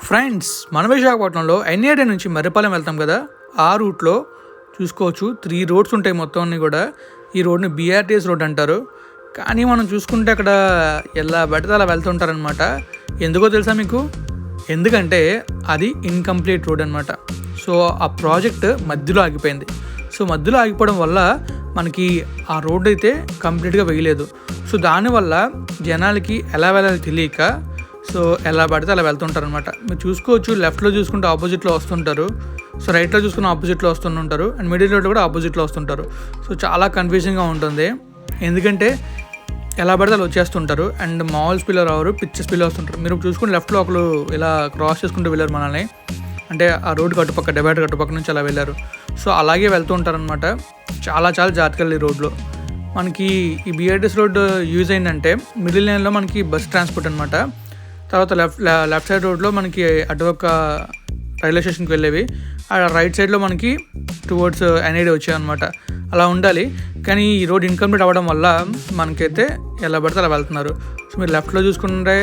Friends, మన విశాఖపట్నంలో NAD నుంచి మర్రిపాలెం వెళ్తాం కదా, ఆ రూట్లో చూసుకోవచ్చు 3 రోడ్స్ ఉంటాయి మొత్తం అన్నీ కూడా. ఈ రోడ్ని బీఆర్టీఎస్ రోడ్ అంటారు. కానీ మనం చూసుకుంటే అక్కడ ఎలా పడితే అలా వెళ్తుంటారనమాట. ఎందుకో తెలుసా మీకు? ఎందుకంటే అది ఇన్కంప్లీట్ రోడ్ అనమాట. సో ఆ ప్రాజెక్ట్ మధ్యలో ఆగిపోయింది. సో మధ్యలో ఆగిపోవడం వల్ల మనకి ఆ రోడ్ అయితే కంప్లీట్గా వేయలేదు. సో దానివల్ల జనాలకి ఎలా వెళ్ళాలి తెలియక సో ఎలా పడితే అలా వెళ్తుంటారు అనమాట. మీరు చూసుకోవచ్చు, లెఫ్ట్లో చూసుకుంటే ఆపోజిట్లో వస్తుంటారు, సో రైట్లో చూసుకుని ఆపోజిట్లో వస్తుంటారు, అండ్ మిడిల్ రోడ్లో కూడా ఆపోజిట్లో వస్తుంటారు. సో చాలా కన్ఫ్యూజింగ్గా ఉంటుంది. ఎందుకంటే ఎలా పడితే అలా వచ్చేస్తుంటారు, అండ్ మామూలు స్పీడ్లో రావరు, పిచ్చి స్పీడ్లో వస్తుంటారు. మీరు చూసుకుని లెఫ్ట్లో ఒకరు ఇలా క్రాస్ చేసుకుంటూ వెళ్ళారు మనల్ని, అంటే ఆ రోడ్ కట్టుపక్క డివైడర్ కట్టుపక్క నుంచి అలా వెళ్ళారు. సో అలాగే వెళ్తూ ఉంటారనమాట. చాలా జాగ్రత్తగా ఈ రోడ్లో. మనకి ఈ బీఆర్టీఎస్ రోడ్ యూజ్ అయిందంటే మిడిల్ లైన్లో మనకి బస్ ట్రాన్స్పోర్ట్ అనమాట. తర్వాత లెఫ్ట్ సైడ్ రోడ్లో మనకి అటుపక్క రైల్వే స్టేషన్కి వెళ్ళేవి, ఆ రైట్ సైడ్లో మనకి టువర్డ్స్ ఎన్ఐడి వచ్చాయన్నమాట. అలా ఉండాలి. కానీ ఈ రోడ్ ఇన్కంప్లీట్ అవ్వడం వల్ల మనకైతే ఎలా పడితే అలా వెళ్తున్నారు. సో మీరు లెఫ్ట్లో చూసుకుంటే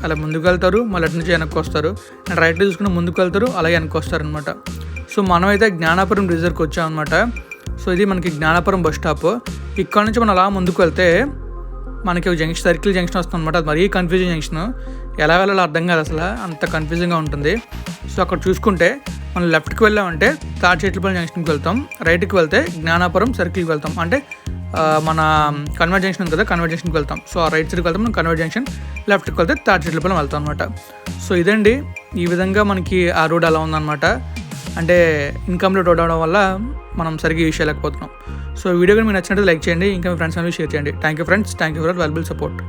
అలా ముందుకు వెళ్తారు, మళ్ళీ అటు నుంచి వెనక్కి వస్తారు, అండ్ రైట్లో చూసుకుంటే ముందుకు వెళ్తారు, అలాగే వెనక్కి వస్తారనమాట. సో మనమైతే జ్ఞానాపురం రిజర్వ్కి వచ్చామన్నమాట. సో ఇది మనకి జ్ఞానాపురం బస్ స్టాప్. ఇక్కడ నుంచి మనం అలా ముందుకు వెళ్తే మనకి సర్కిల్ జంక్షన్ వస్తుంది అనమాట. అది మరీ కన్ఫ్యూజింగ్ జంక్షన్, ఎలా వెళ్ళాలో అర్థం కాదు, అసలు అంత కన్ఫ్యూజింగ్గా ఉంటుంది. సో అక్కడ చూసుకుంటే మనం లెఫ్ట్కి వెళ్ళామంటే తాడిచెట్లపల్లి జంక్షన్కి వెళ్తాం, రైట్కి వెళ్తే జ్ఞానాపురం సర్కిల్కి వెళ్తాం, అంటే మన కన్వర్ట్ జంక్షన్ ఉంది కదా, కన్వర్ట్ జంక్షన్కి వెళ్తాం. సో ఆ రైట్ సైడ్కి వెళ్తాం మనం కన్వర్ట్ జంక్షన్, లెఫ్ట్కి వెళ్తే తాడిచెట్లపల్లి వెళ్తాం అనమాట. సో ఇదండి, ఈ విధంగా మనకి ఆ రోడ్ అలా ఉందన్నమాట. అంటే ఇన్కంప్లీట్ రోడ్ అవడం వల్ల మనం సరిగ్గా యూజ్ చేయలేకపోతున్నాం. సో వీడియో కానీ మీకు నచ్చినట్టు లైక్ చేయండి, ఇంకా మీ ఫ్రెండ్స్ షేర్ చేయండి. Thank you friends, thank you for valuable support.